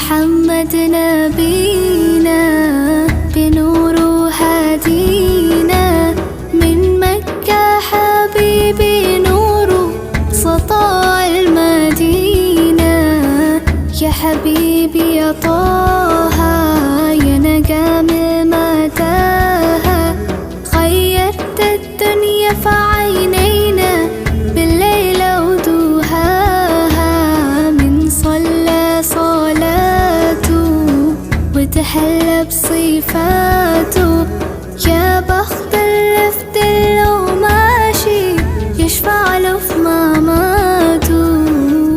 محمد نبينا بنور هدينا من مكة حبيبي نور سطاع المدينة. يا حبيبي يا طه يا نجم متاهة غيرت الدنيا في عينينا بالليل ودوهاها. من صلى صلاته وتحلى بصفاته يا بخت اللي في